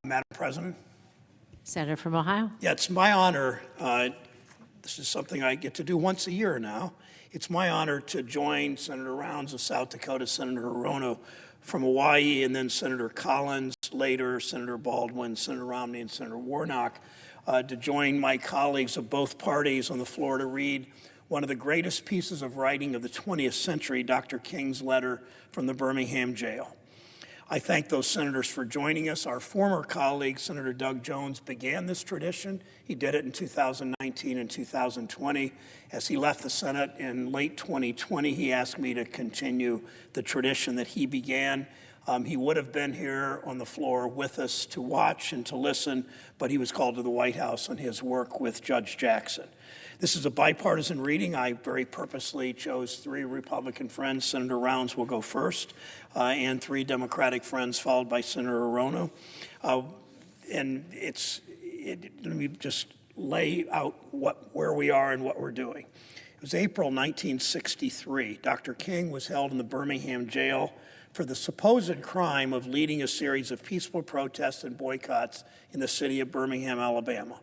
Madam President. Senator from Ohio. Yeah, it's my honor. This is something I get to do once a year now. It's my honor to join Senator Rounds of South Dakota, Senator Hirono from Hawaii, and then Senator Collins, later Senator Baldwin, Senator Romney, and Senator Warnock, to join my colleagues of both parties on the floor to read one of the greatest pieces of writing of the 20th century, Dr. King's letter from the Birmingham Jail. I thank those senators for joining us. Our former colleague, Senator Doug Jones, began this tradition. He did it in 2019 and 2020. As he left the Senate in late 2020, he asked me to continue the tradition that he began. He would have been here on the floor with us to watch and to listen, but he was called to the White House on his work with Judge Jackson. This is a bipartisan reading. I very purposely chose three Republican friends. Senator Rounds will go first, and three Democratic friends, followed by Senator Hirono. Let me just lay out where we are and what we're doing. It was April 1963. Dr. King was held in the Birmingham Jail for the supposed crime of leading a series of peaceful protests and boycotts in the city of Birmingham, Alabama.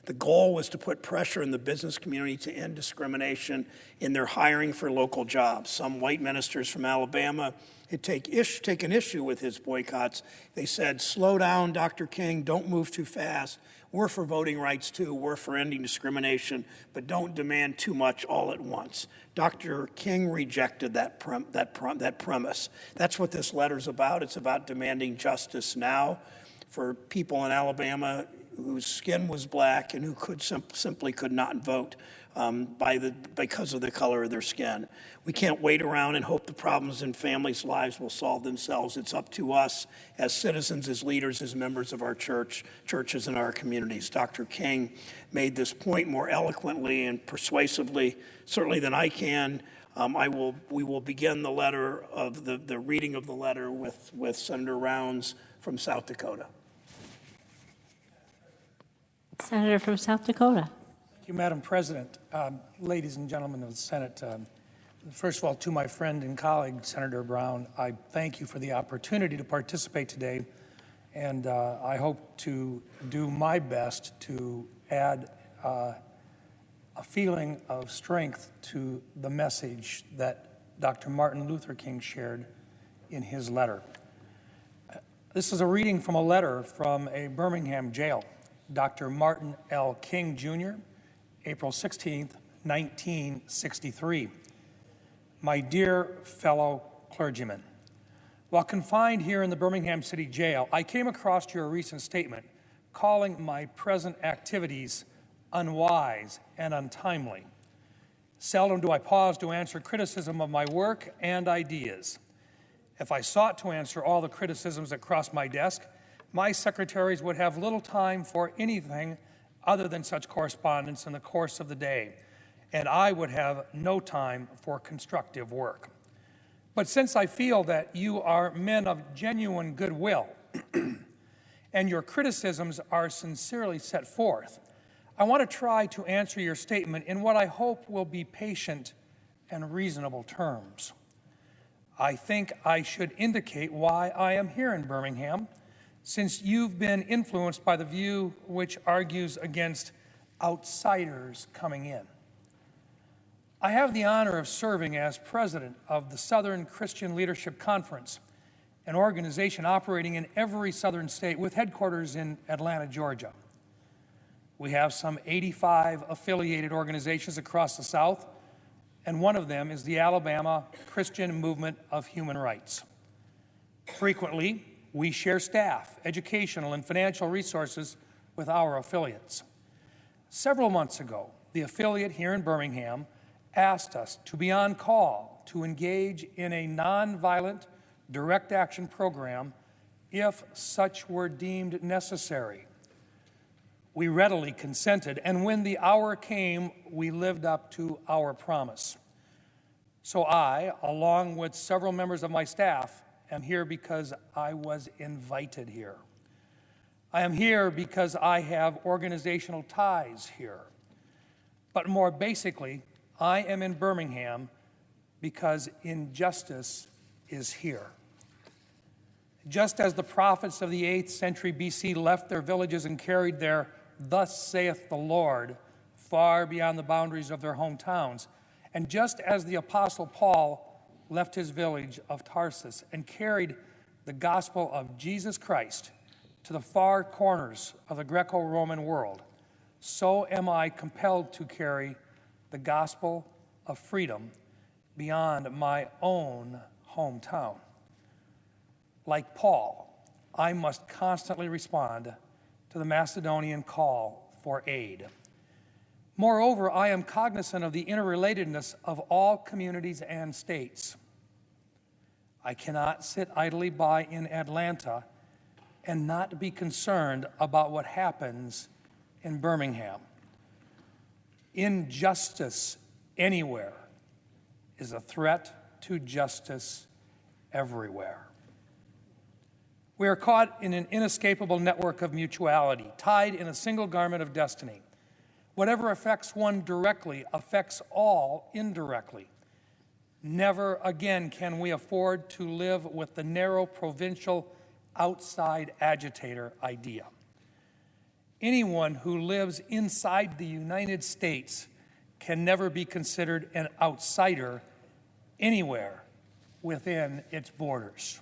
The goal was to put pressure in the business community to end discrimination in their hiring for local jobs. Some white ministers from Alabama had taken issue with his boycotts. They said, "Slow down, Dr. King, don't move too fast. We're for voting rights too, we're for ending discrimination, but don't demand too much all at once." Dr. King rejected that premise. That's what this letter's about. It's about demanding justice now for people in Alabama whose skin was black and who simply could not vote because of the color of their skin. We can't wait around and hope the problems in families' lives will solve themselves. It's up to us as citizens, as leaders, as members of our churches and our communities. Dr. King made this point more eloquently and persuasively, certainly than I can. We will begin the letter of the reading of the letter with Senator Rounds from South Dakota. Senator from South Dakota. Thank you, Madam President. Ladies and gentlemen of the Senate, first of all, to my friend and colleague, Senator Brown, I thank you for the opportunity to participate today, and I hope to do my best to add a feeling of strength to the message that Dr. Martin Luther King shared in his letter. This is a reading from a letter from a Birmingham jail. Dr. Martin L. King, Jr., April 16, 1963. My dear fellow clergymen, while confined here in the Birmingham City Jail, I came across your recent statement calling my present activities unwise and untimely. Seldom do I pause to answer criticism of my work and ideas. If I sought to answer all the criticisms that crossed my desk, my secretaries would have little time for anything other than such correspondence in the course of the day, and I would have no time for constructive work. But since I feel that you are men of genuine goodwill and your criticisms are sincerely set forth, I want to try to answer your statement in what I hope will be patient and reasonable terms. I think I should indicate why I am here in Birmingham, since you've been influenced by the view which argues against outsiders coming in. I have the honor of serving as president of the Southern Christian Leadership Conference, an organization operating in every southern state with headquarters in Atlanta, Georgia. We have some 85 affiliated organizations across the South, and one of them is the Alabama Christian Movement of Human Rights. Frequently, we share staff, educational, and financial resources with our affiliates. Several months ago, the affiliate here in Birmingham asked us to be on call to engage in a nonviolent direct action program if such were deemed necessary. We readily consented, and when the hour came, we lived up to our promise. So I, along with several members of my staff, am here because I was invited here. I am here because I have organizational ties here. But more basically, I am in Birmingham because injustice is here. Just as the prophets of the 8th century BC left their villages and carried their "Thus saith the Lord" far beyond the boundaries of their hometowns, and just as the Apostle Paul left his village of Tarsus and carried the gospel of Jesus Christ to the far corners of the Greco-Roman world, so am I compelled to carry the gospel of freedom beyond my own hometown. Like Paul, I must constantly respond to the Macedonian call for aid. Moreover, I am cognizant of the interrelatedness of all communities and states. I cannot sit idly by in Atlanta and not be concerned about what happens in Birmingham. Injustice anywhere is a threat to justice everywhere. We are caught in an inescapable network of mutuality, tied in a single garment of destiny. Whatever affects one directly affects all indirectly. Never again can we afford to live with the narrow provincial outside agitator idea. Anyone who lives inside the United States can never be considered an outsider anywhere within its borders.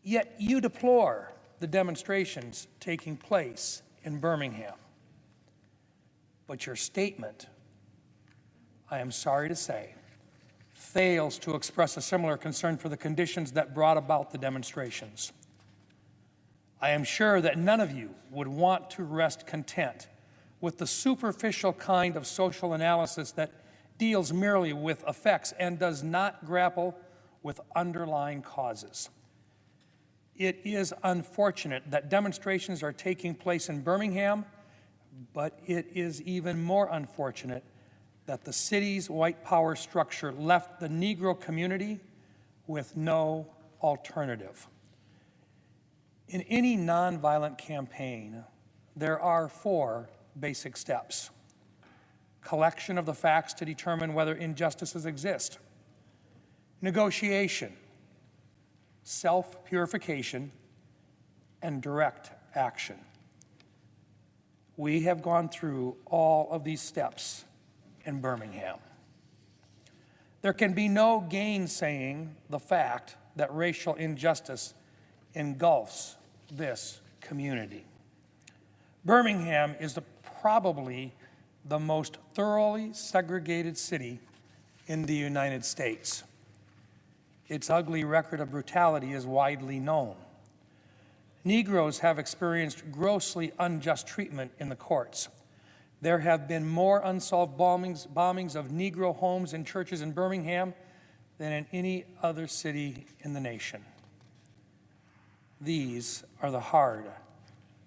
Yet you deplore the demonstrations taking place in Birmingham. But your statement, I am sorry to say, fails to express a similar concern for the conditions that brought about the demonstrations. I am sure that none of you would want to rest content with the superficial kind of social analysis that deals merely with effects and does not grapple with underlying causes. It is unfortunate that demonstrations are taking place in Birmingham, but it is even more unfortunate that the city's white power structure left the Negro community with no alternative. In any nonviolent campaign, there are 4 basic steps: collection of the facts to determine whether injustices exist, negotiation, self-purification, and direct action. We have gone through all of these steps in Birmingham. There can be no gainsaying the fact that racial injustice engulfs this community. Birmingham is probably the most thoroughly segregated city in the United States. Its ugly record of brutality is widely known. Negroes have experienced grossly unjust treatment in the courts. There have been more unsolved bombings of Negro homes and churches in Birmingham than in any other city in the nation. These are the hard,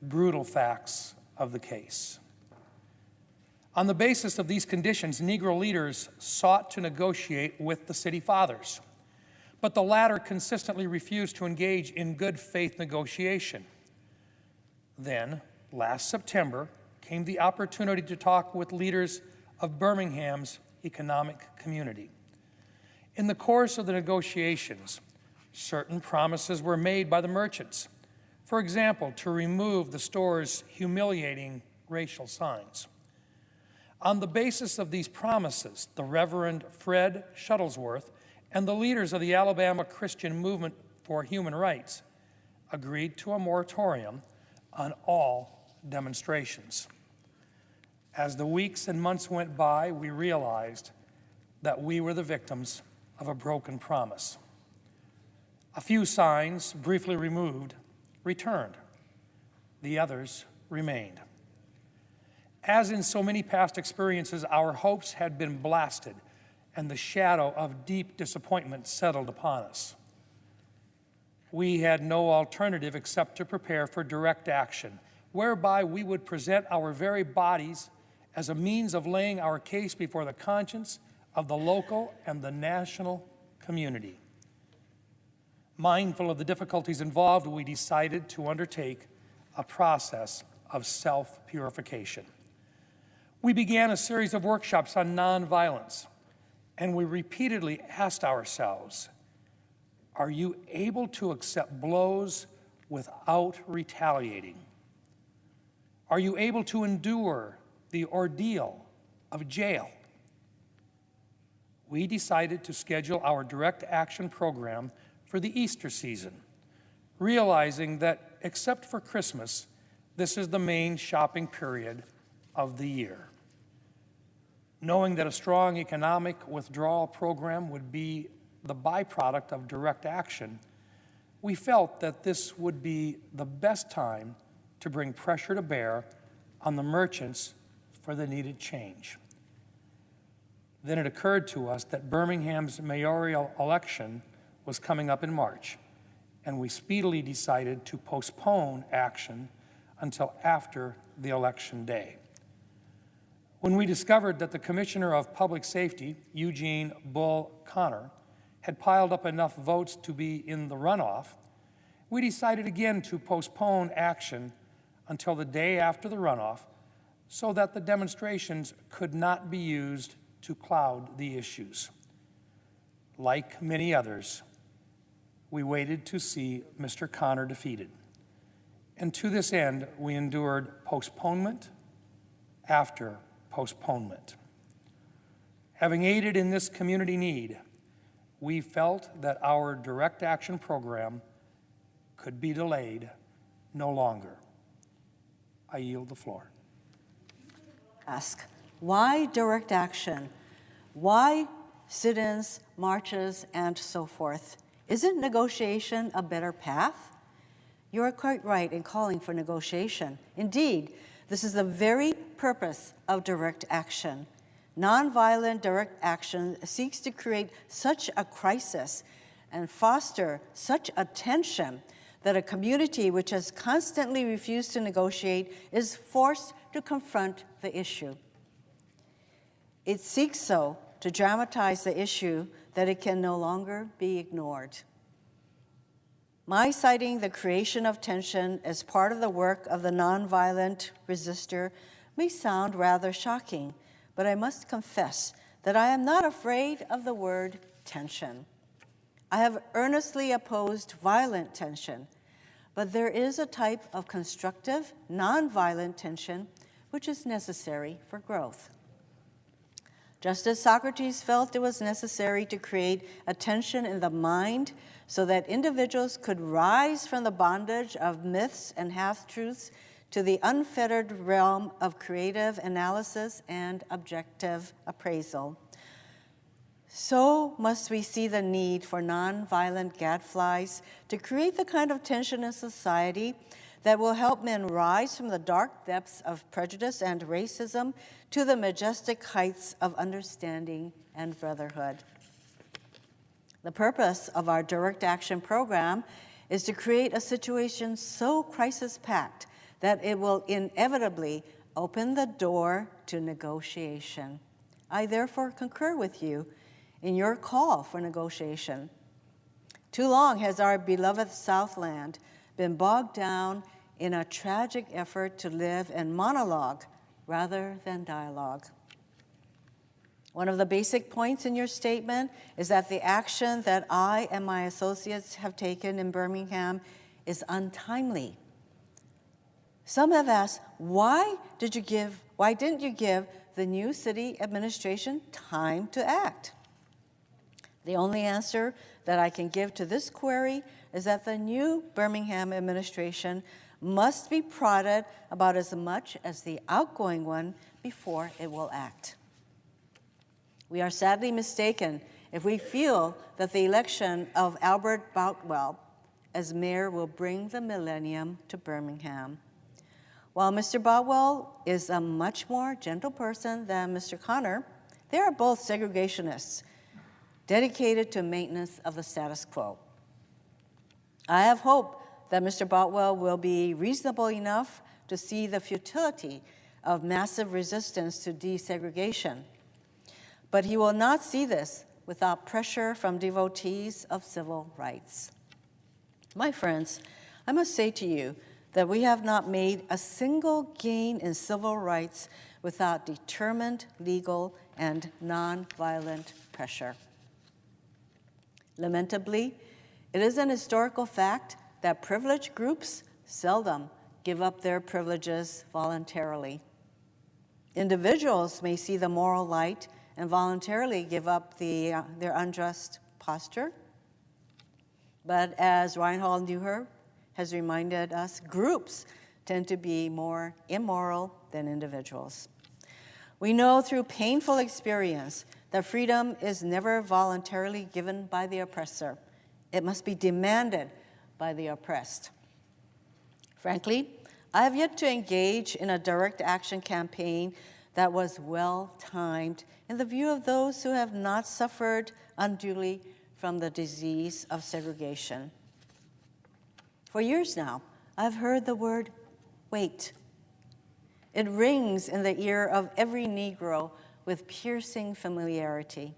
brutal facts of the case. On the basis of these conditions, Negro leaders sought to negotiate with the city fathers, but the latter consistently refused to engage in good faith negotiation. Then, last September, came the opportunity to talk with leaders of Birmingham's economic community. In the course of the negotiations, certain promises were made by the merchants. For example, to remove the store's humiliating racial signs. On the basis of these promises, the Reverend Fred Shuttlesworth and the leaders of the Alabama Christian Movement for Human Rights agreed to a moratorium on all demonstrations. As the weeks and months went by, we realized that we were the victims of a broken promise. A few signs, briefly removed, returned. The others remained. As in so many past experiences, our hopes had been blasted, and the shadow of deep disappointment settled upon us. We had no alternative except to prepare for direct action, whereby we would present our very bodies as a means of laying our case before the conscience of the local and the national community. Mindful of the difficulties involved, we decided to undertake a process of self-purification. We began a series of workshops on nonviolence, and we repeatedly asked ourselves, Are you able to accept blows without retaliating? Are you able to endure the ordeal of jail? We decided to schedule our direct action program for the Easter season, realizing that except for Christmas, this is the main shopping period of the year. Knowing that a strong economic withdrawal program would be the byproduct of direct action, we felt that this would be the best time to bring pressure to bear on the merchants for the needed change. Then it occurred to us that Birmingham's mayoral election was coming up in March, and we speedily decided to postpone action until after the election day. When we discovered that the Commissioner of Public Safety, Eugene Bull Connor, had piled up enough votes to be in the runoff, we decided again to postpone action until the day after the runoff so that the demonstrations could not be used to cloud the issues. Like many others, we waited to see Mr. Connor defeated. And to this end, we endured postponement after postponement. Having aided in this community need, we felt that our direct action program could be delayed no longer. I yield the floor. Ask, why direct action? Why sit-ins, marches, and so forth? Isn't negotiation a better path? You are quite right in calling for negotiation. Indeed, this is the very purpose of direct action. Nonviolent direct action seeks to create such a crisis and foster such a tension that a community which has constantly refused to negotiate is forced to confront the issue. It seeks so to dramatize the issue that it can no longer be ignored. My citing the creation of tension as part of the work of the nonviolent resistor may sound rather shocking, but I must confess that I am not afraid of the word tension. I have earnestly opposed violent tension, but there is a type of constructive, nonviolent tension which is necessary for growth. Just as Socrates felt it was necessary to create a tension in the mind so that individuals could rise from the bondage of myths and half-truths to the unfettered realm of creative analysis and objective appraisal, so must we see the need for nonviolent gadflies to create the kind of tension in society that will help men rise from the dark depths of prejudice and racism to the majestic heights of understanding and brotherhood. The purpose of our direct action program is to create a situation so crisis-packed that it will inevitably open the door to negotiation. I therefore concur with you in your call for negotiation. Too long has our beloved Southland been bogged down in a tragic effort to live in monologue rather than dialogue. One of the basic points in your statement is that the action that I and my associates have taken in Birmingham is untimely. Some have asked, why didn't you give the new city administration time to act? The only answer that I can give to this query is that the new Birmingham administration must be prodded about as much as the outgoing one before it will act. We are sadly mistaken if we feel that the election of Albert Boutwell as mayor will bring the millennium to Birmingham. While Mr. Boutwell is a much more gentle person than Mr. Connor, they are both segregationists dedicated to maintenance of the status quo. I have hope that Mr. Boutwell will be reasonable enough to see the futility of massive resistance to desegregation, but he will not see this without pressure from devotees of civil rights. My friends, I must say to you that we have not made a single gain in civil rights without determined legal and nonviolent pressure. Lamentably, It is an historical fact that privileged groups seldom give up their privileges voluntarily. Individuals may see the moral light and voluntarily give up their unjust posture. But as Reinhold Neuher has reminded us, groups tend to be more immoral than individuals. We know through painful experience that freedom is never voluntarily given by the oppressor. It must be demanded by the oppressed. Frankly, I have yet to engage in a direct action campaign that was well-timed in the view of those who have not suffered unduly from the disease of segregation. For years now, I've heard the word wait. It rings in the ear of every Negro with piercing familiarity.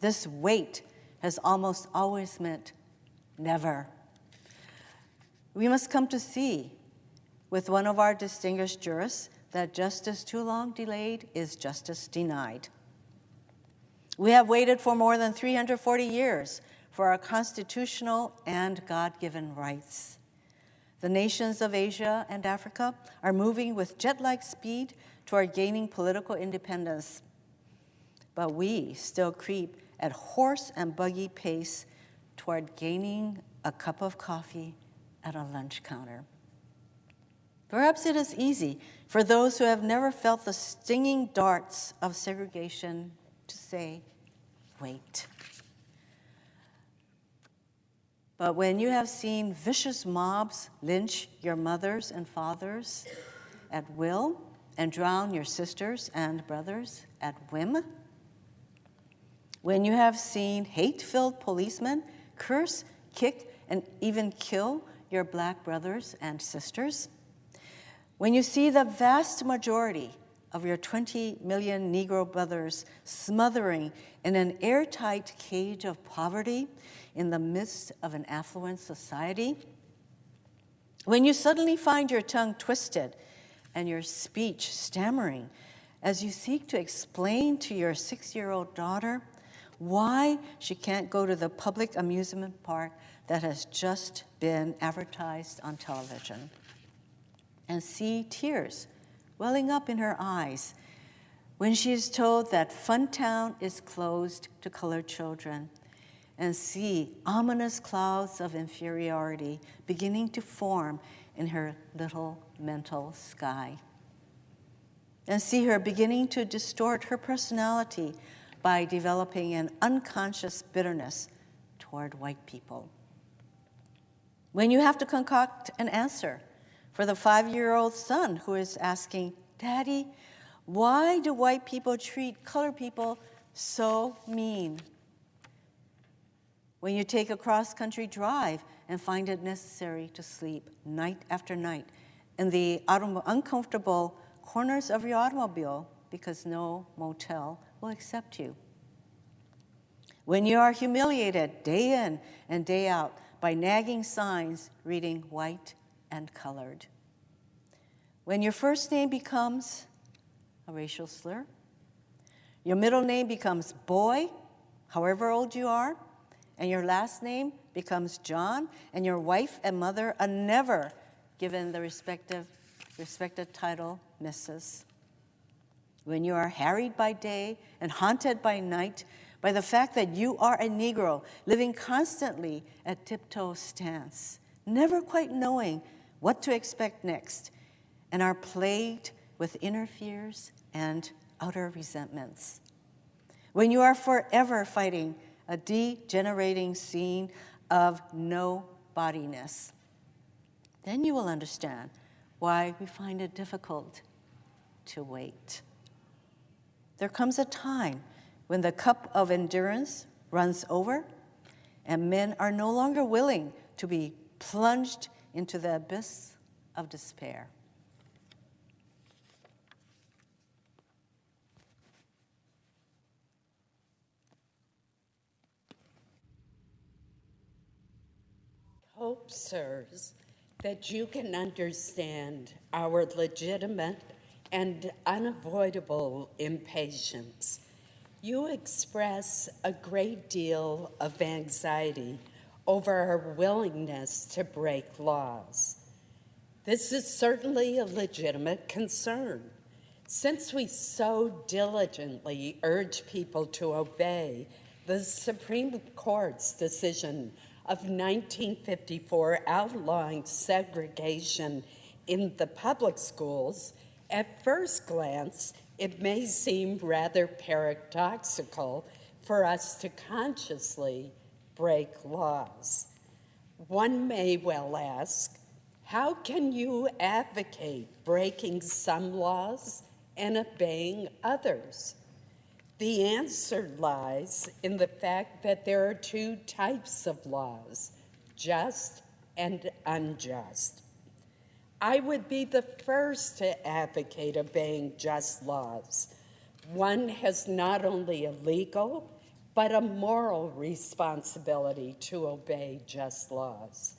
This wait has almost always meant never. We must come to see, with one of our distinguished jurists, that justice too long delayed is justice denied. We have waited for more than 340 years for our constitutional and God-given rights. The nations of Asia and Africa are moving with jet-like speed toward gaining political independence. But we still creep at horse and buggy pace toward gaining a cup of coffee at a lunch counter. Perhaps it is easy for those who have never felt the stinging darts of segregation to say, wait. But when you have seen vicious mobs lynch your mothers and fathers at will and drown your sisters and brothers at whim, when you have seen hate-filled policemen curse, kick, and even kill your black brothers and sisters, when you see the vast majority of your 20 million Negro brothers smothering in an airtight cage of poverty in the midst of an affluent society, when you suddenly find your tongue twisted and your speech stammering as you seek to explain to your 6-year-old daughter why she can't go to the public amusement park that has just been advertised on television, and see tears welling up in her eyes when she is told that Funtown is closed to colored children, and see ominous clouds of inferiority beginning to form in her little mental sky, and see her beginning to distort her personality by developing an unconscious bitterness toward white people. When you have to concoct an answer for the 5-year-old son who is asking, Daddy, why do white people treat colored people so mean? When you take a cross-country drive and find it necessary to sleep night after night in the uncomfortable corners of your automobile because no motel will accept you. When you are humiliated day in and day out by nagging signs reading white and colored. When your first name becomes a racial slur, your middle name becomes boy, however old you are, and your last name becomes John, and your wife and mother are never given the respected title Mrs. When you are harried by day and haunted by night by the fact that you are a Negro living constantly at tiptoe stance, never quite knowing what to expect next, and are plagued with inner fears and outer resentments. When you are forever fighting a degenerating scene of nobodiness, then you will understand why we find it difficult to wait. There comes a time when the cup of endurance runs over and men are no longer willing to be plunged into the abyss of despair. Hope, sirs, that you can understand our legitimate and unavoidable impatience. You express a great deal of anxiety over our willingness to break laws. This is certainly a legitimate concern. Since we so diligently urge people to obey the Supreme Court's decision of 1954 outlawing segregation in the public schools, at first glance, it may seem rather paradoxical for us to consciously break laws. One may well ask, how can you advocate breaking some laws and obeying others? The answer lies in the fact that there are two types of laws, just and unjust. I would be the first to advocate obeying just laws. One has not only a legal, but a moral responsibility to obey just laws.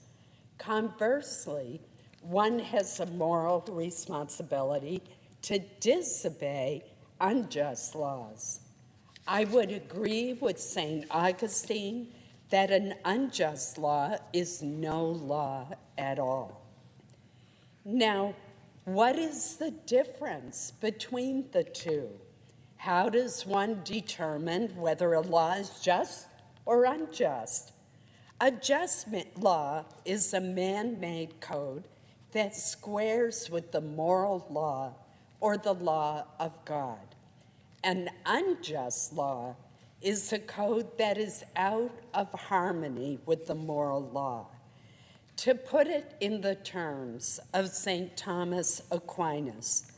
Conversely, one has a moral responsibility to disobey unjust laws. I would agree with St. Augustine that an unjust law is no law at all. Now, what is the difference between the two? How does one determine whether a law is just or unjust? A just law is a man-made code that squares with the moral law or the law of God. An unjust law is a code that is out of harmony with the moral law. To put it in the terms of St. Thomas Aquinas,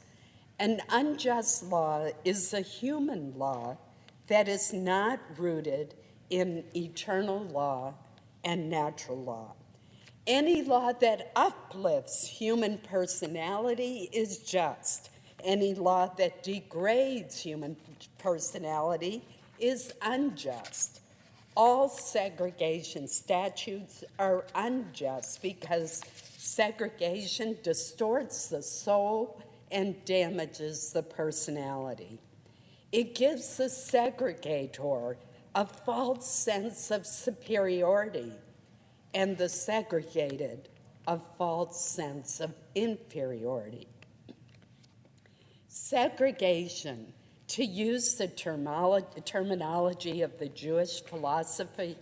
an unjust law is a human law that is not rooted in eternal law and natural law. Any law that uplifts human personality is just. Any law that degrades human personality is unjust. All segregation statutes are unjust because segregation distorts the soul and damages the personality. It gives the segregator a false sense of superiority and the segregated a false sense of inferiority. Segregation, to use the terminology of the Jewish philosopher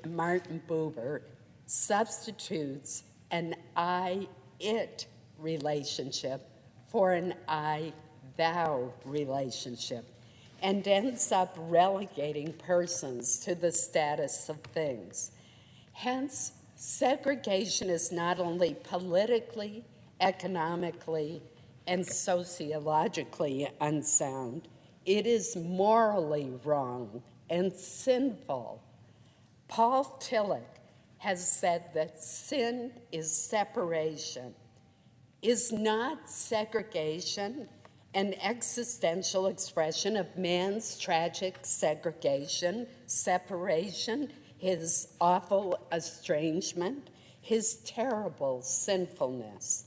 Martin Buber, substitutes an I-it relationship for an I-thou relationship and ends up relegating persons to the status of things. Hence, segregation is not only politically, economically, and sociologically unsound, it is morally wrong and sinful. Paul Tillich has said that sin is separation. Is not segregation an existential expression of man's tragic segregation, separation, his awful estrangement, his terrible sinfulness?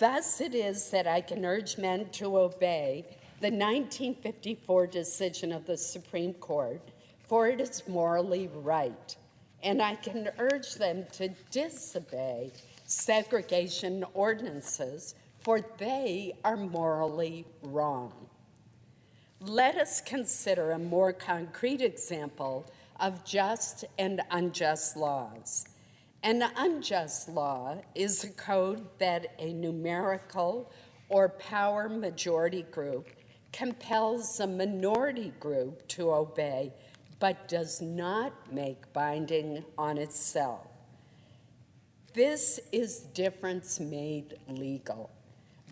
Thus it is that I can urge men to obey the 1954 decision of the Supreme Court, for it is morally right. And I can urge them to disobey segregation ordinances, for they are morally wrong. Let us consider a more concrete example of just and unjust laws. An unjust law is a code that a numerical or power majority group compels a minority group to obey, but does not make binding on itself. This is difference made legal.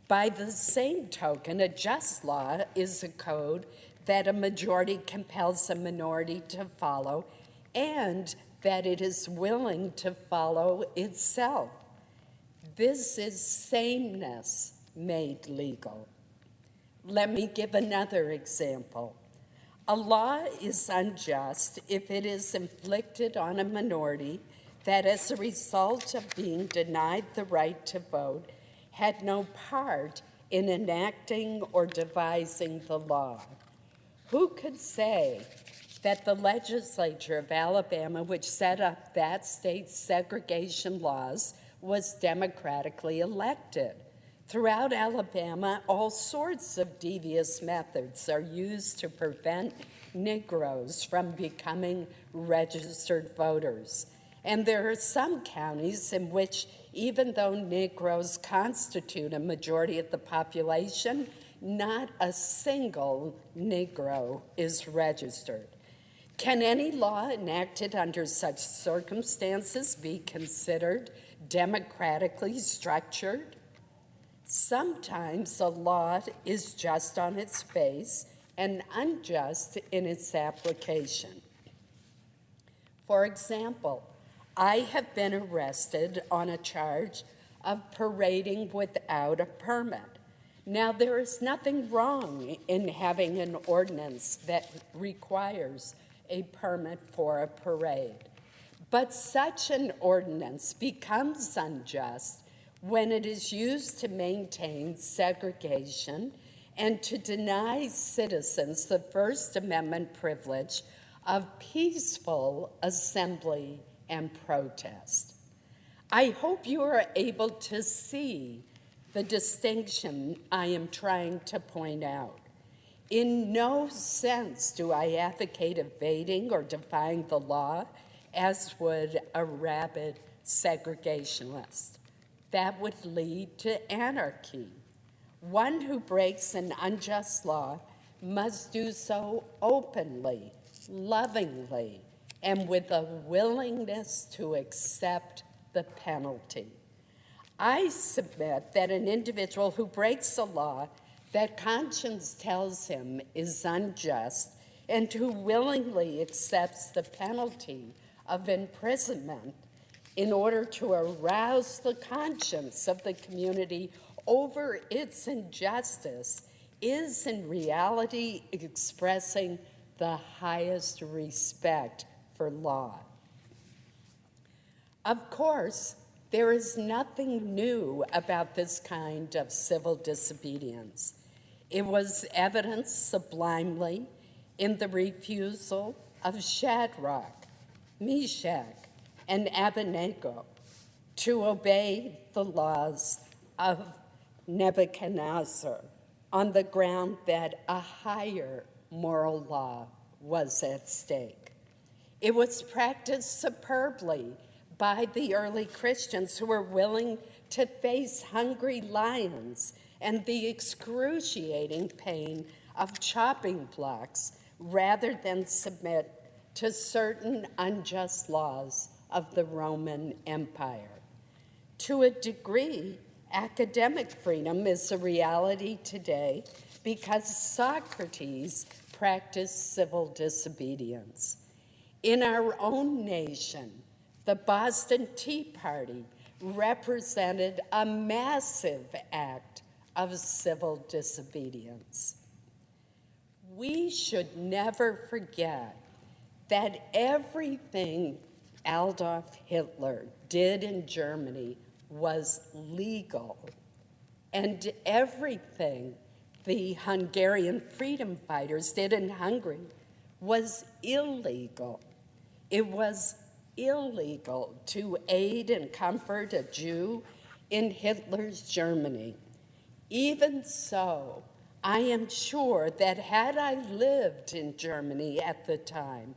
By the same token, a just law is a code that a majority compels a minority to follow and that it is willing to follow itself. This is sameness made legal. Let me give another example. A law is unjust if it is inflicted on a minority that, as a result of being denied the right to vote, had no part in enacting or devising the law. Who could say that the legislature of Alabama, which set up that state's segregation laws, was democratically elected. Throughout Alabama, all sorts of devious methods are used to prevent Negroes from becoming registered voters. And there are some counties in which, even though Negroes constitute a majority of the population, not a single Negro is registered. Can any law enacted under such circumstances be considered democratically structured? Sometimes a law is just on its face and unjust in its application. For example, I have been arrested on a charge of parading without a permit. Now, there is nothing wrong in having an ordinance that requires a permit for a parade, but such an ordinance becomes unjust when it is used to maintain segregation and to deny citizens the First Amendment privilege of peaceful assembly and protest. I hope you are able to see the distinction I am trying to point out. In no sense do I advocate evading or defying the law, as would a rabid segregationist. That would lead to anarchy. One who breaks an unjust law must do so openly, lovingly, and with a willingness to accept the penalty. I submit that an individual who breaks a law that conscience tells him is unjust and who willingly accepts the penalty of imprisonment in order to arouse the conscience of the community over its injustice is in reality expressing the highest respect for law. Of course, there is nothing new about this kind of civil disobedience. It was evidenced sublimely in the refusal of Shadrach, Meshach, and Abednego to obey the laws of Nebuchadnezzar on the ground that a higher moral law was at stake. It was practiced superbly by the early Christians who were willing to face hungry lions and the excruciating pain of chopping blocks rather than submit to certain unjust laws of the Roman Empire. To a degree, academic freedom is a reality today because Socrates practiced civil disobedience. In our own nation, the Boston Tea Party represented a massive act of civil disobedience. We should never forget that everything Adolf Hitler did in Germany was legal, and everything the Hungarian freedom fighters did in Hungary was illegal. It was illegal to aid and comfort a Jew in Hitler's Germany. Even so, I am sure that had I lived in Germany at the time,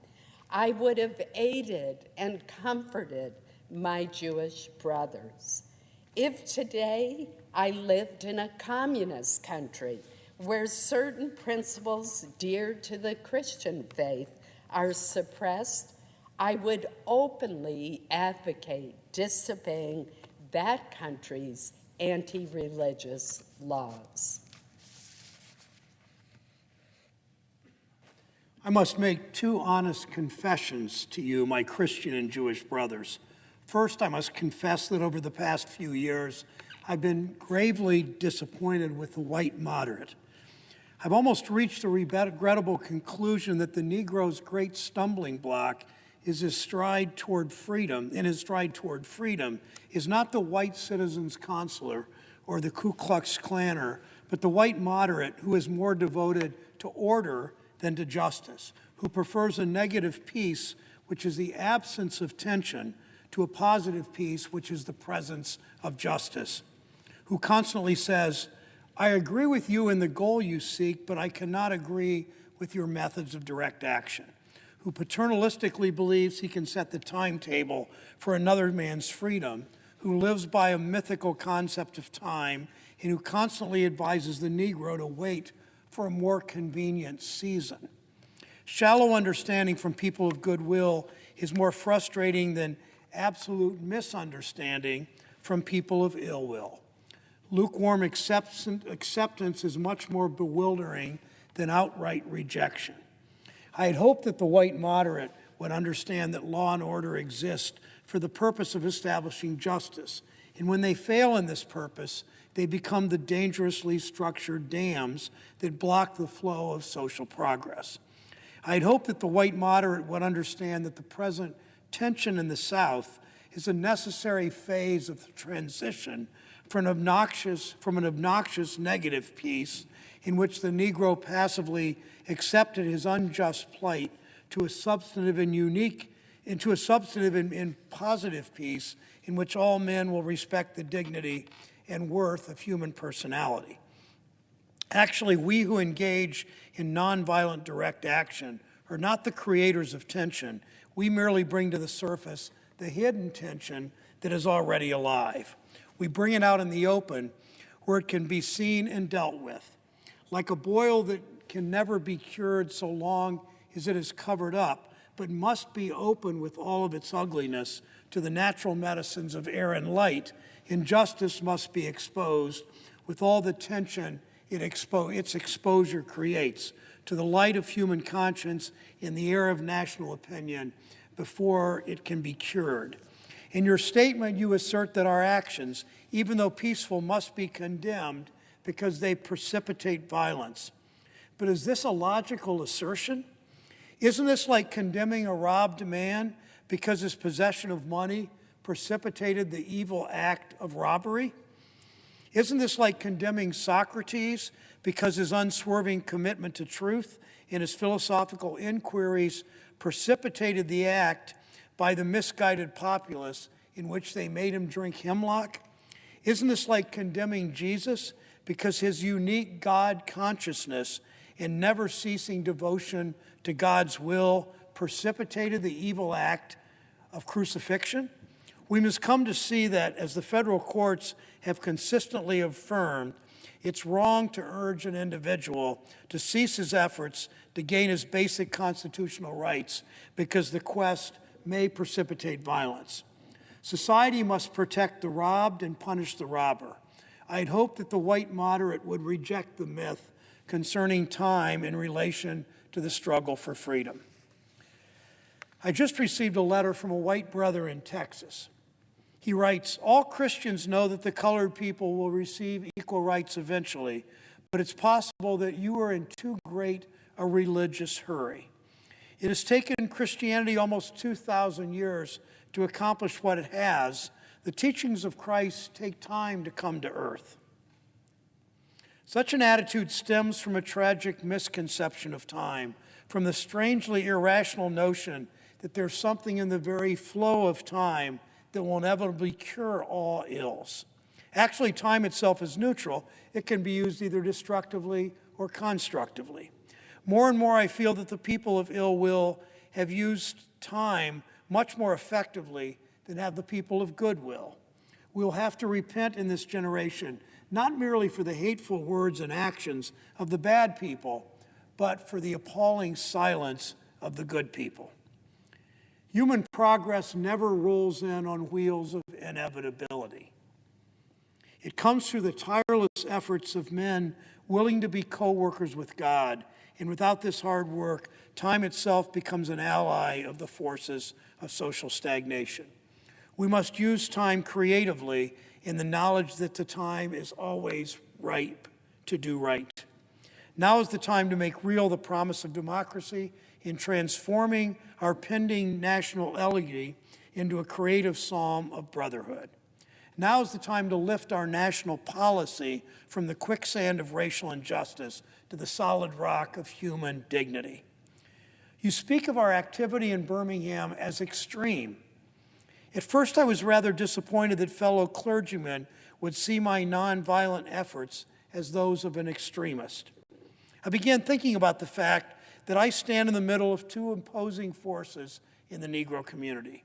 I would have aided and comforted my Jewish brothers. If today I lived in a communist country where certain principles dear to the Christian faith are suppressed, I would openly advocate disobeying that country's anti-religious laws. I must make two honest confessions to you, my Christian and Jewish brothers. First, I must confess that over the past few years, I've been gravely disappointed with the white moderate. I've almost reached the regrettable conclusion that the Negro's great stumbling block is his stride toward freedom, is not the white citizen's consular or the Ku Klux Klaner, but the white moderate who is more devoted to order than to justice, who prefers a negative peace, which is the absence of tension, to a positive peace, which is the presence of justice, who constantly says, I agree with you in the goal you seek, but I cannot agree with your methods of direct action, who paternalistically believes he can set the timetable for another man's freedom, who lives by a mythical concept of time, and who constantly advises the Negro to wait for a more convenient season. Shallow understanding from people of goodwill is more frustrating than absolute misunderstanding from people of ill will. Lukewarm acceptance is much more bewildering than outright rejection. I had hoped that the white moderate would understand that law and order exist for the purpose of establishing justice, and when they fail in this purpose, they become the dangerously structured dams that block the flow of social progress. I had hoped that the white moderate would understand that the present tension in the South is a necessary phase of the transition from an obnoxious negative peace in which the Negro passively accepted his unjust plight to a substantive and positive peace in which all men will respect the dignity and worth of human personality. Actually, we who engage in nonviolent direct action are not the creators of tension. We merely bring to the surface the hidden tension that is already alive. We bring it out in the open where it can be seen and dealt with. Like a boil that can never be cured so long as it is covered up, but must be open with all of its ugliness to the natural medicines of air and light, injustice must be exposed with all the tension its exposure creates to the light of human conscience in the air of national opinion before it can be cured. In your statement, you assert that our actions, even though peaceful, must be condemned because they precipitate violence. But is this a logical assertion? Isn't this like condemning a robbed man because his possession of money precipitated the evil act of robbery? Isn't this like condemning Socrates because his unswerving commitment to truth and his philosophical inquiries precipitated the act by the misguided populace in which they made him drink hemlock? Isn't this like condemning Jesus because his unique God consciousness and never ceasing devotion to God's will precipitated the evil act of crucifixion? We must come to see that, as the federal courts have consistently affirmed, it's wrong to urge an individual to cease his efforts to gain his basic constitutional rights because the quest may precipitate violence. Society must protect the robbed and punish the robber. I'd hoped that the white moderate would reject the myth concerning time in relation to the struggle for freedom. I just received a letter from a white brother in Texas. He writes, all Christians know that the colored people will receive equal rights eventually, but it's possible that you are in too great a religious hurry. It has taken Christianity almost 2,000 years to accomplish what it has. The teachings of Christ take time to come to earth. Such an attitude stems from a tragic misconception of time, from the strangely irrational notion that there's something in the very flow of time that will inevitably cure all ills. Actually, time itself is neutral. It can be used either destructively or constructively. More and more, I feel that the people of ill will have used time much more effectively than have the people of goodwill. We'll have to repent in this generation, not merely for the hateful words and actions of the bad people, but for the appalling silence of the good people. Human progress never rolls in on wheels of inevitability. It comes through the tireless efforts of men willing to be co-workers with God, and without this hard work, time itself becomes an ally of the forces of social stagnation. We must use time creatively in the knowledge that the time is always ripe to do right. Now is the time to make real the promise of democracy in transforming our pending national elegy into a creative psalm of brotherhood. Now is the time to lift our national policy from the quicksand of racial injustice to the solid rock of human dignity. You speak of our activity in Birmingham as extreme. At first, I was rather disappointed that fellow clergymen would see my nonviolent efforts as those of an extremist. I began thinking about the fact that I stand in the middle of two opposing forces in the Negro community.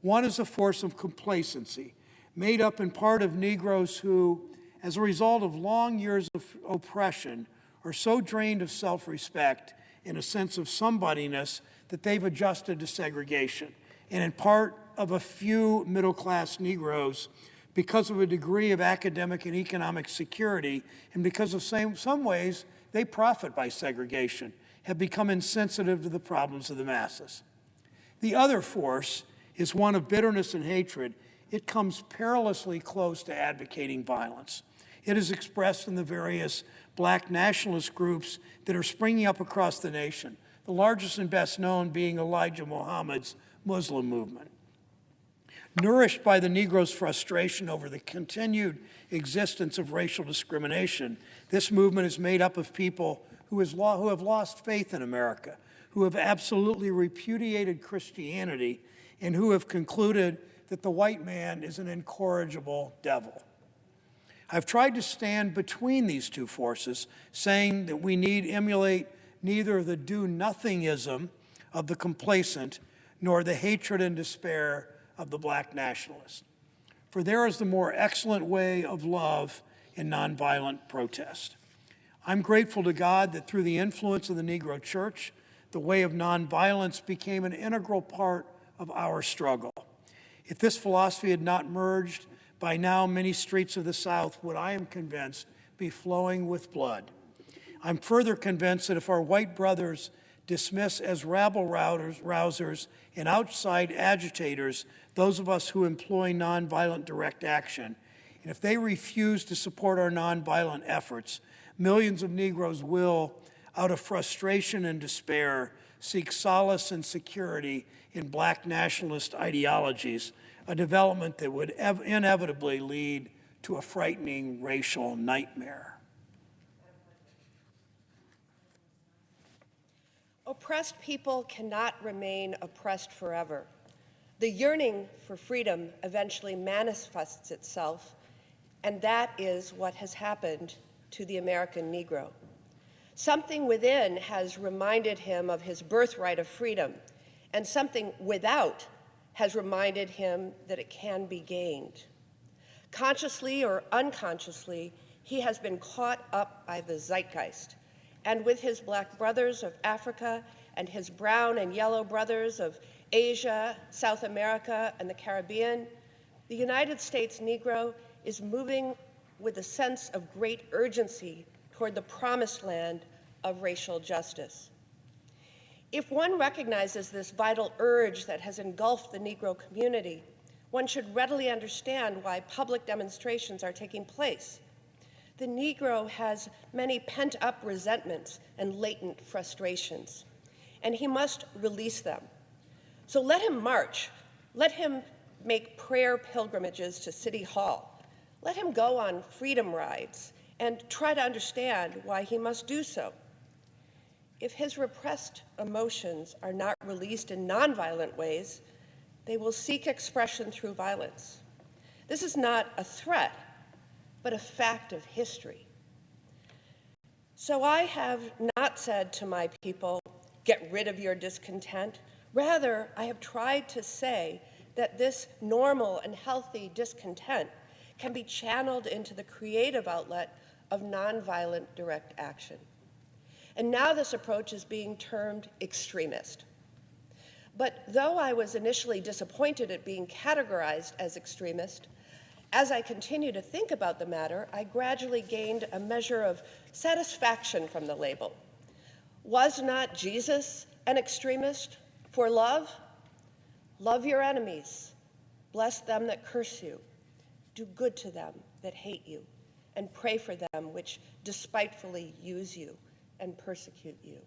One is a force of complacency, made up in part of Negroes who, as a result of long years of oppression, are so drained of self-respect and a sense of somebodyness that they've adjusted to segregation, and in part of a few middle-class Negroes because of a degree of academic and economic security, and because of some ways they profit by segregation, have become insensitive to the problems of the masses. The other force is one of bitterness and hatred. It comes perilously close to advocating violence. It is expressed in the various black nationalist groups that are springing up across the nation, the largest and best known being Elijah Muhammad's Muslim movement. Nourished by the Negro's frustration over the continued existence of racial discrimination, this movement is made up of people who have lost faith in America, who have absolutely repudiated Christianity, and who have concluded that the white man is an incorrigible devil. I've tried to stand between these two forces, saying that we need emulate neither the do-nothingism of the complacent nor the hatred and despair of the black nationalist. For there is the more excellent way of love in nonviolent protest. I'm grateful to God that through the influence of the Negro Church, the way of nonviolence became an integral part of our struggle. If this philosophy had not merged, by now many streets of the South would, I am convinced, be flowing with blood. I'm further convinced that if our white brothers dismiss as rabble-rousers and outside agitators those of us who employ nonviolent direct action, and if they refuse to support our nonviolent efforts, millions of Negroes will, out of frustration and despair, seek solace and security in black nationalist ideologies, a development that would inevitably lead to a frightening racial nightmare. Oppressed people cannot remain oppressed forever. The yearning for freedom eventually manifests itself, and that is what has happened to the American Negro. Something within has reminded him of his birthright of freedom, and something without has reminded him that it can be gained. Consciously or unconsciously, he has been caught up by the zeitgeist, and with his black brothers of Africa and his brown and yellow brothers of Asia, South America, and the Caribbean, the United States Negro is moving with a sense of great urgency toward the promised land of racial justice. If one recognizes this vital urge that has engulfed the Negro community, one should readily understand why public demonstrations are taking place. The Negro has many pent-up resentments and latent frustrations, and he must release them. So let him march. Let him make prayer pilgrimages to City Hall. Let him go on freedom rides and try to understand why he must do so. If his repressed emotions are not released in nonviolent ways, they will seek expression through violence. This is not a threat, but a fact of history. So I have not said to my people, get rid of your discontent. Rather, I have tried to say that this normal and healthy discontent can be channeled into the creative outlet of nonviolent direct action. And now this approach is being termed extremist. But though I was initially disappointed at being categorized as extremist, as I continue to think about the matter, I gradually gained a measure of satisfaction from the label. Was not Jesus an extremist for love? Love your enemies, bless them that curse you, do good to them that hate you, and pray for them which despitefully use you and persecute you.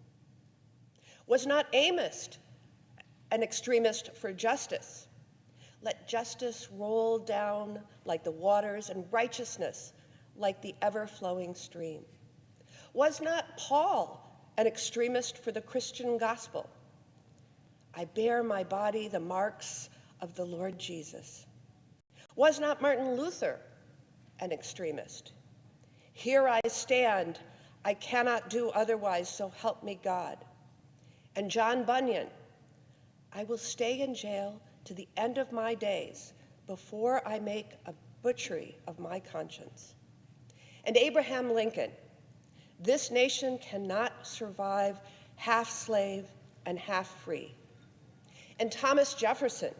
Was not Amos an extremist for justice? Let justice roll down like the waters and righteousness like the ever-flowing stream. Was not Paul an extremist for the Christian gospel? I bear my body the marks of the Lord Jesus. Was not Martin Luther an extremist? Here I stand, I cannot do otherwise, so help me God. And John Bunyan, I will stay in jail to the end of my days before I make a butchery of my conscience. And Abraham Lincoln, this nation cannot survive half slave and half free. And Thomas Jefferson,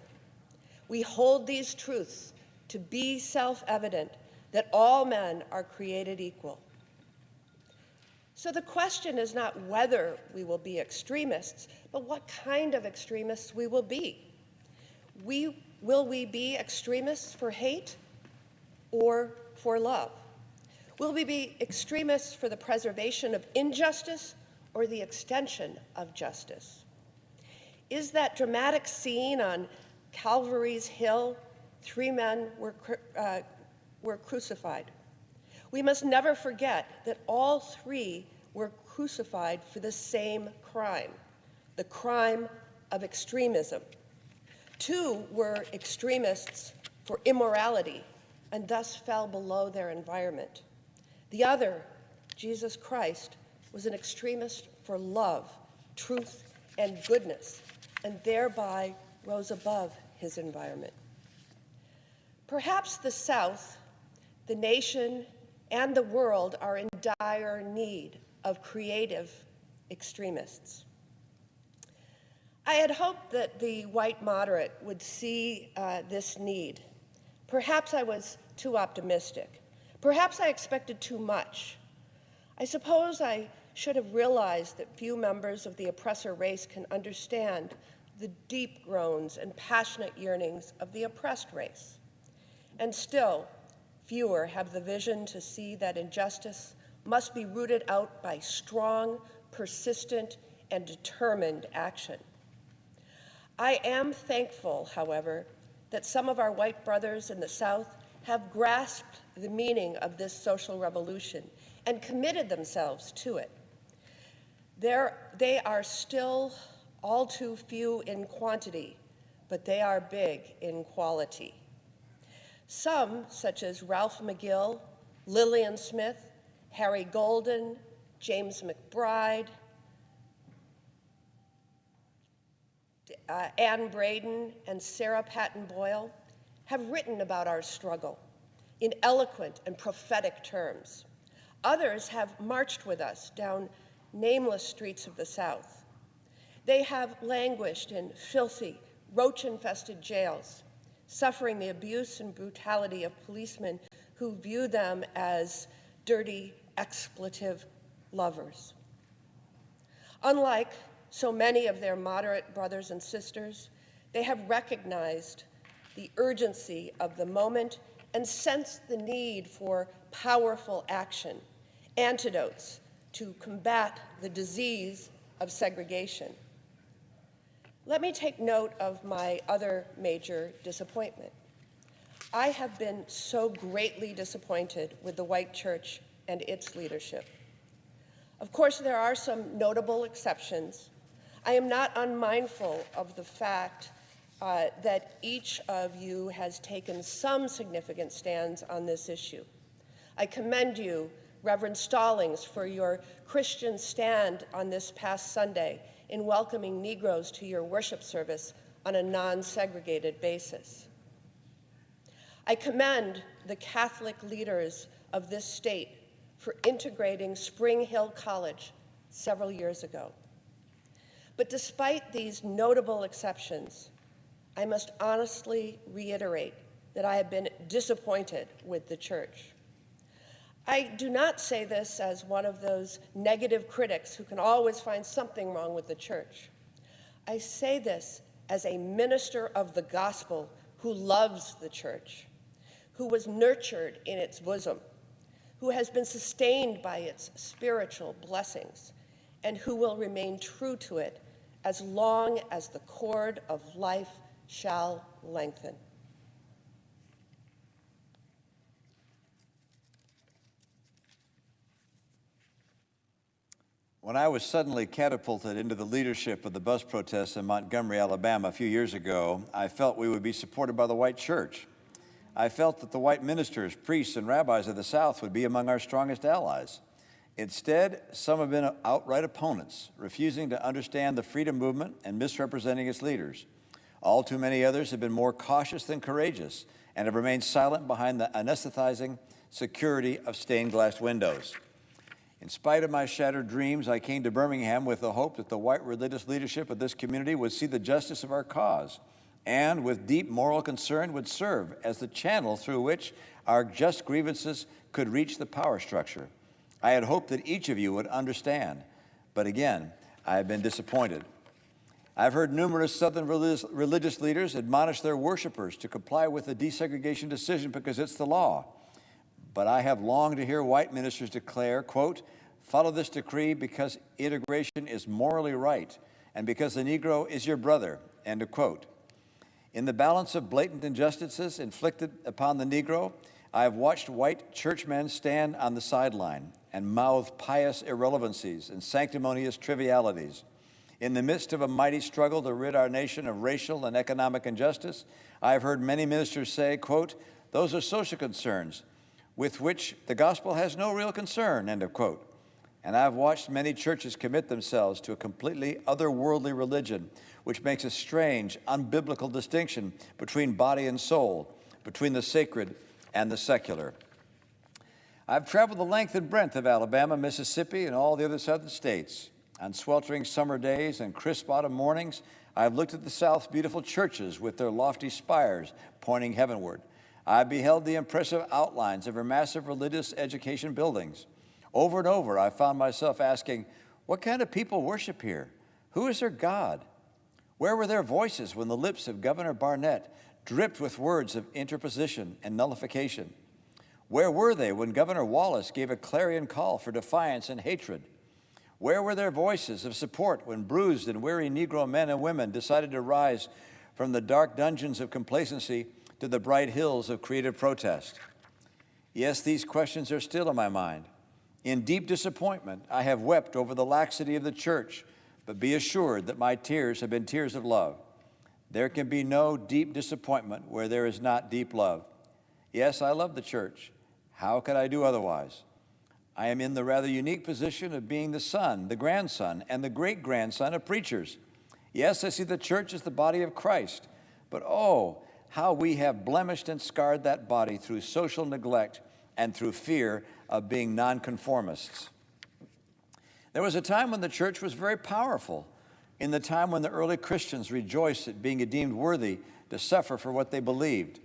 we hold these truths to be self-evident that all men are created equal. So the question is not whether we will be extremists, but what kind of extremists we will be. Will we be extremists for hate or for love? Will we be extremists for the preservation of injustice or the extension of justice? Is that dramatic scene on Calvary's Hill, 3 men were crucified? We must never forget that all 3 were crucified for the same crime, the crime of extremism. 2 were extremists for immorality and thus fell below their environment. The other, Jesus Christ, was an extremist for love, truth, and goodness, and thereby rose above his environment. Perhaps the South, the nation, and the world are in dire need of creative extremists. I had hoped that the white moderate would see this need. Perhaps I was too optimistic. Perhaps I expected too much. I suppose I should have realized that few members of the oppressor race can understand the deep groans and passionate yearnings of the oppressed race. And still, fewer have the vision to see that injustice must be rooted out by strong, persistent, and determined action. I am thankful, however, that some of our white brothers in the South have grasped the meaning of this social revolution and committed themselves to it. They are still all too few in quantity, but they are big in quality. Some, such as Ralph McGill, Lillian Smith, Harry Golden, James McBride, Ann Braden, and Sarah Patton Boyle, have written about our struggle in eloquent and prophetic terms. Others have marched with us down nameless streets of the South. They have languished in filthy, roach-infested jails, suffering the abuse and brutality of policemen who view them as dirty, expletive lovers. Unlike so many of their moderate brothers and sisters, they have recognized the urgency of the moment and sensed the need for powerful action, antidotes to combat the disease of segregation. Let me take note of my other major disappointment. I have been so greatly disappointed with the white church and its leadership. Of course, there are some notable exceptions. I am not unmindful of the fact that each of you has taken some significant stands on this issue. I commend you, Reverend Stallings, for your Christian stand on this past Sunday in welcoming Negroes to your worship service on a non-segregated basis. I commend the Catholic leaders of this state for integrating Spring Hill College several years ago. But despite these notable exceptions, I must honestly reiterate that I have been disappointed with the church. I do not say this as one of those negative critics who can always find something wrong with the church. I say this as a minister of the gospel who loves the church, who was nurtured in its bosom, who has been sustained by its spiritual blessings, and who will remain true to it as long as the cord of life shall lengthen. When I was suddenly catapulted into the leadership of the bus protests in Montgomery, Alabama a few years ago, I felt we would be supported by the white church. I felt that the white ministers, priests, and rabbis of the South would be among our strongest allies. Instead, some have been outright opponents, refusing to understand the freedom movement and misrepresenting its leaders. All too many others have been more cautious than courageous and have remained silent behind the anesthetizing security of stained glass windows. In spite of my shattered dreams, I came to Birmingham with the hope that the white religious leadership of this community would see the justice of our cause and, with deep moral concern, would serve as the channel through which our just grievances could reach the power structure. I had hoped that each of you would understand, but again, I have been disappointed. I've heard numerous Southern religious leaders admonish their worshipers to comply with the desegregation decision because it's the law. But I have longed to hear white ministers declare, quote, "Follow this decree because integration is morally right and because the Negro is your brother," end of quote. In the balance of blatant injustices inflicted upon the Negro, I have watched white churchmen stand on the sideline and mouth pious irrelevancies and sanctimonious trivialities. In the midst of a mighty struggle to rid our nation of racial and economic injustice, I have heard many ministers say, quote, "Those are social concerns with which the gospel has no real concern," end of quote. And I've watched many churches commit themselves to a completely otherworldly religion, which makes a strange, unbiblical distinction between body and soul, between the sacred and the secular. I've traveled the length and breadth of Alabama, Mississippi, and all the other southern states. On sweltering summer days and crisp autumn mornings, I've looked at the South's beautiful churches with their lofty spires pointing heavenward. I beheld the impressive outlines of her massive religious education buildings. Over and over, I found myself asking, what kind of people worship here? Who is their God? Where were their voices when the lips of Governor Barnett dripped with words of interposition and nullification? Where were they when Governor Wallace gave a clarion call for defiance and hatred? Where were their voices of support when bruised and weary Negro men and women decided to rise from the dark dungeons of complacency to the bright hills of creative protest? Yes, these questions are still in my mind. In deep disappointment, I have wept over the laxity of the church, but be assured that my tears have been tears of love. There can be no deep disappointment where there is not deep love. Yes, I love the church. How could I do otherwise? I am in the rather unique position of being the son, the grandson, and the great-grandson of preachers. Yes, I see the church as the body of Christ, but oh, how we have blemished and scarred that body through social neglect and through fear of being nonconformists. There was a time when the church was very powerful, in the time when the early Christians rejoiced at being deemed worthy to suffer for what they believed.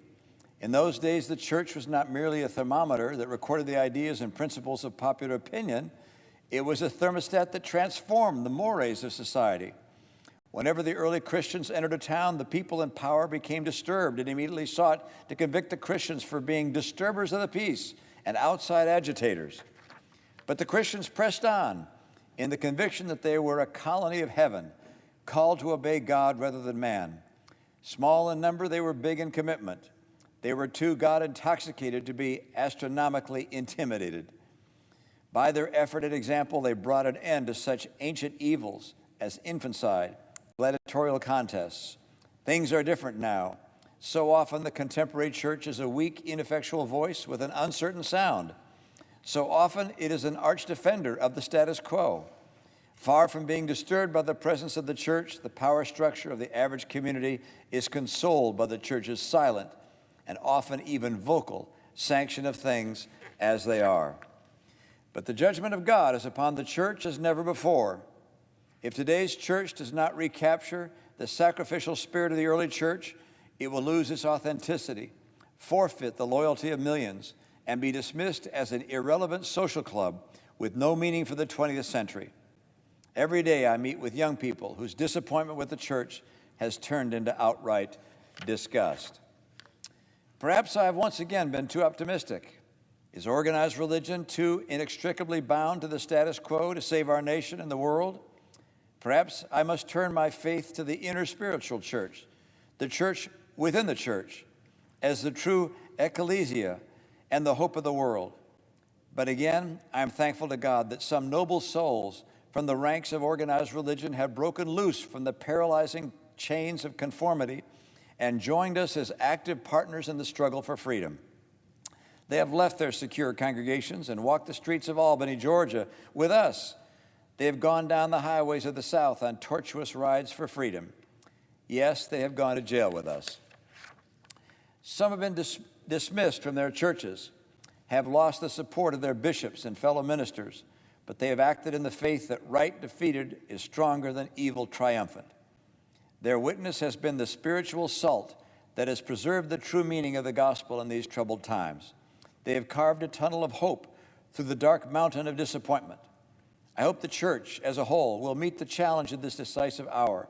In those days, the church was not merely a thermometer that recorded the ideas and principles of popular opinion. It was a thermostat that transformed the mores of society. Whenever the early Christians entered a town, the people in power became disturbed and immediately sought to convict the Christians for being disturbers of the peace and outside agitators. But the Christians pressed on in the conviction that they were a colony of heaven, called to obey God rather than man. Small in number, they were big in commitment. They were too God-intoxicated to be astronomically intimidated. By their effort and example, they brought an end to such ancient evils as infanticide, gladiatorial contests. Things are different now. So often the contemporary church is a weak, ineffectual voice with an uncertain sound. So often it is an arch defender of the status quo. Far from being disturbed by the presence of the church, the power structure of the average community is consoled by the church's silent and often even vocal sanction of things as they are. But the judgment of God is upon the church as never before. If today's church does not recapture the sacrificial spirit of the early church, it will lose its authenticity, forfeit the loyalty of millions, and be dismissed as an irrelevant social club with no meaning for the 20th century. Every day I meet with young people whose disappointment with the church has turned into outright disgust. Perhaps I have once again been too optimistic. Is organized religion too inextricably bound to the status quo to save our nation and the world? Perhaps I must turn my faith to the inner spiritual church, the church within the church, as the true ecclesia and the hope of the world. But again, I am thankful to God that some noble souls from the ranks of organized religion have broken loose from the paralyzing chains of conformity and joined us as active partners in the struggle for freedom. They have left their secure congregations and walked the streets of Albany, Georgia, with us. They have gone down the highways of the South on tortuous rides for freedom. Yes, they have gone to jail with us. Some have been dismissed from their churches, have lost the support of their bishops and fellow ministers, but they have acted in the faith that right defeated is stronger than evil triumphant. Their witness has been the spiritual salt that has preserved the true meaning of the gospel in these troubled times. They have carved a tunnel of hope through the dark mountain of disappointment. I hope the church as a whole will meet the challenge of this decisive hour.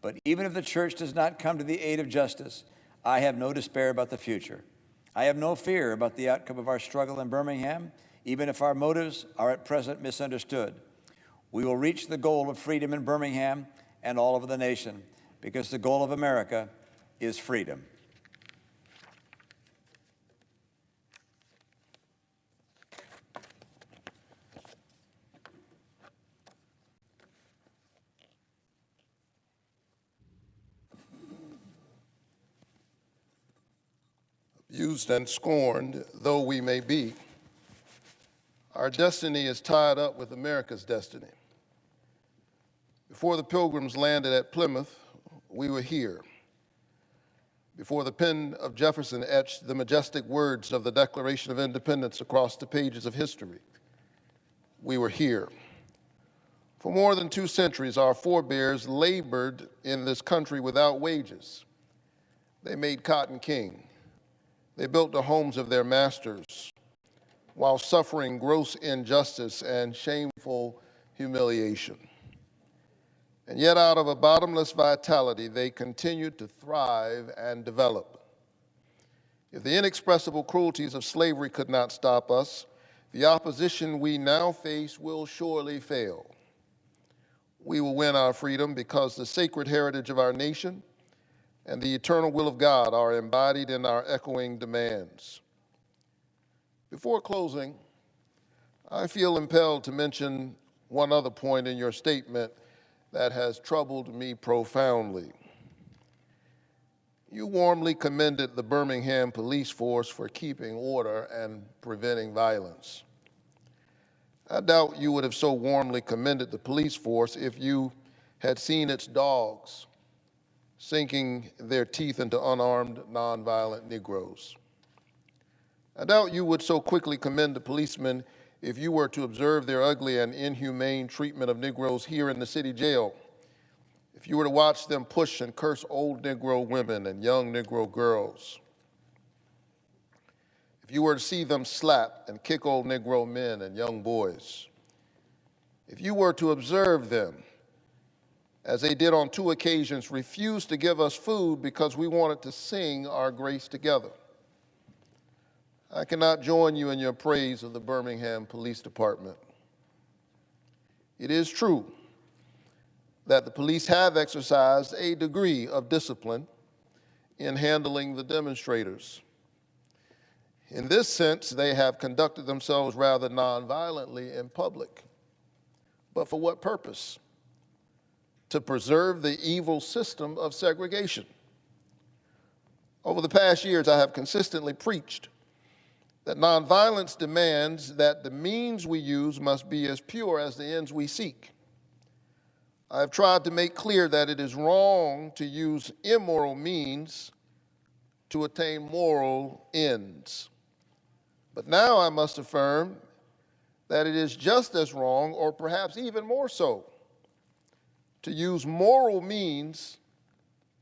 But even if the church does not come to the aid of justice, I have no despair about the future. I have no fear about the outcome of our struggle in Birmingham, even if our motives are at present misunderstood. We will reach the goal of freedom in Birmingham and all over the nation, because the goal of America is freedom. Abused and scorned though we may be, our destiny is tied up with America's destiny. Before the Pilgrims landed at Plymouth, we were here. Before the pen of Jefferson etched the majestic words of the Declaration of Independence across the pages of history, we were here. For more than 2 centuries, our forebears labored in this country without wages. They made cotton king. They built the homes of their masters while suffering gross injustice and shameful humiliation. And yet, out of a bottomless vitality, they continued to thrive and develop. If the inexpressible cruelties of slavery could not stop us, the opposition we now face will surely fail. We will win our freedom because the sacred heritage of our nation and the eternal will of God are embodied in our echoing demands. Before closing, I feel impelled to mention one other point in your statement that has troubled me profoundly. You warmly commended the Birmingham police force for keeping order and preventing violence. I doubt you would have so warmly commended the police force if you had seen its dogs sinking their teeth into unarmed, nonviolent Negroes. I doubt you would so quickly commend the policemen if you were to observe their ugly and inhumane treatment of Negroes here in the city jail, if you were to watch them push and curse old Negro women and young Negro girls, if you were to see them slap and kick old Negro men and young boys, if you were to observe them, as they did on 2 occasions, refuse to give us food because we wanted to sing our grace together, I cannot join you in your praise of the Birmingham Police Department. It is true that the police have exercised a degree of discipline in handling the demonstrators. In this sense, they have conducted themselves rather nonviolently in public. But for what purpose? To preserve the evil system of segregation. Over the past years, I have consistently preached that nonviolence demands that the means we use must be as pure as the ends we seek. I have tried to make clear that it is wrong to use immoral means to attain moral ends. But now I must affirm that it is just as wrong, or perhaps even more so, to use moral means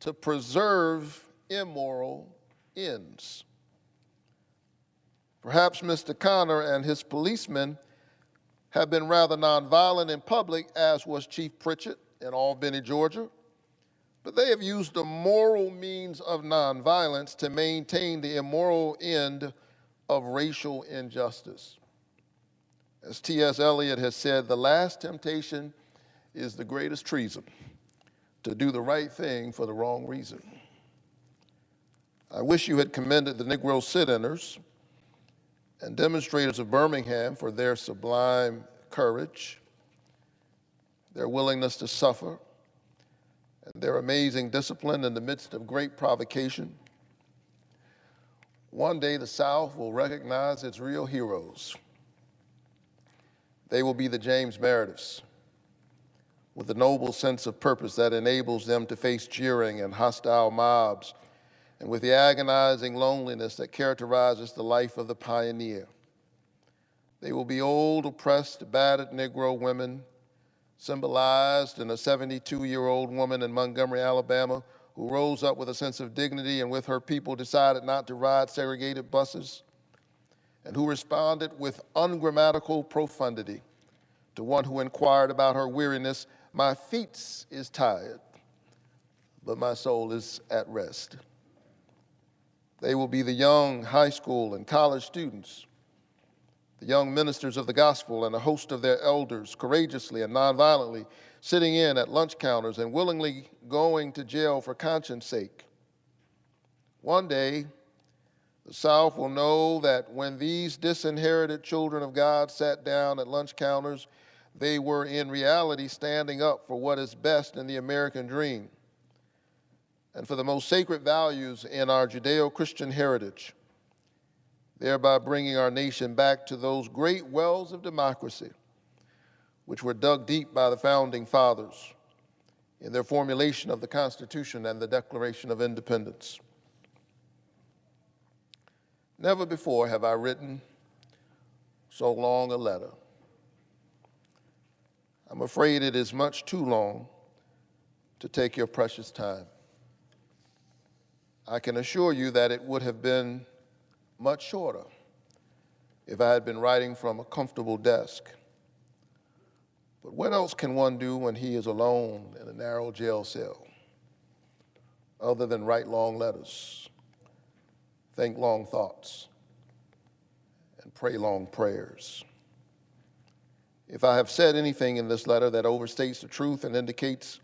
to preserve immoral ends. Perhaps Mr. Connor and his policemen have been rather nonviolent in public, as was Chief Pritchett in Albany, Georgia, but they have used the moral means of nonviolence to maintain the immoral end of racial injustice. As T.S. Eliot has said, the last temptation is the greatest treason, to do the right thing for the wrong reason. I wish you had commended the Negro sit-inners and demonstrators of Birmingham for their sublime courage. their willingness to suffer, and their amazing discipline in the midst of great provocation, one day the South will recognize its real heroes. They will be the James Merediths, with a noble sense of purpose that enables them to face jeering and hostile mobs, and with the agonizing loneliness that characterizes the life of the pioneer. They will be old, oppressed, battered Negro women, symbolized in a 72-year-old woman in Montgomery, Alabama, who rose up with a sense of dignity and with her people decided not to ride segregated buses, and who responded with ungrammatical profundity to one who inquired about her weariness, "My feet is tired, but my soul is at rest." They will be the young high school and college students, the young ministers of the gospel and a host of their elders, courageously and nonviolently sitting in at lunch counters and willingly going to jail for conscience sake. One day, the South will know that when these disinherited children of God sat down at lunch counters, they were in reality standing up for what is best in the American dream and for the most sacred values in our Judeo-Christian heritage, thereby bringing our nation back to those great wells of democracy which were dug deep by the founding fathers in their formulation of the Constitution and the Declaration of Independence. Never before have I written so long a letter. I'm afraid it is much too long to take your precious time. I can assure you that it would have been much shorter if I had been writing from a comfortable desk. But what else can one do when he is alone in a narrow jail cell other than write long letters, think long thoughts, and pray long prayers? If I have said anything in this letter that overstates the truth and indicates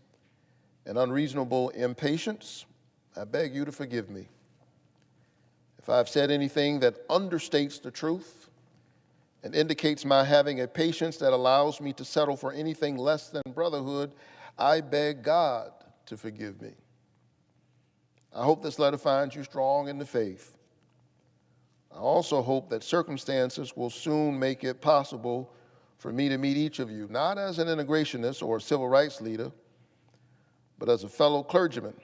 an unreasonable impatience, I beg you to forgive me. If I have said anything that understates the truth and indicates my having a patience that allows me to settle for anything less than brotherhood, I beg God to forgive me. I hope this letter finds you strong in the faith. I also hope that circumstances will soon make it possible for me to meet each of you, not as an integrationist or a civil rights leader, but as a fellow clergyman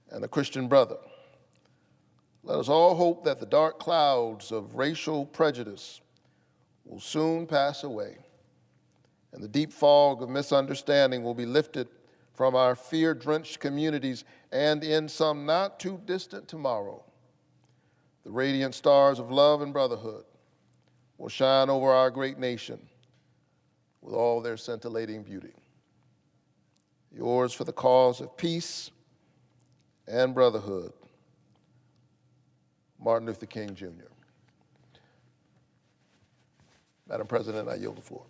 and a Christian brother. Let us all hope that the dark clouds of racial prejudice will soon pass away, and the deep fog of misunderstanding will be lifted from our fear-drenched communities, and in some not too distant tomorrow, the radiant stars of love and brotherhood will shine over our great nation with all their scintillating beauty. Yours for the cause of peace and brotherhood, Martin Luther King, Jr. Madam President, I yield the floor.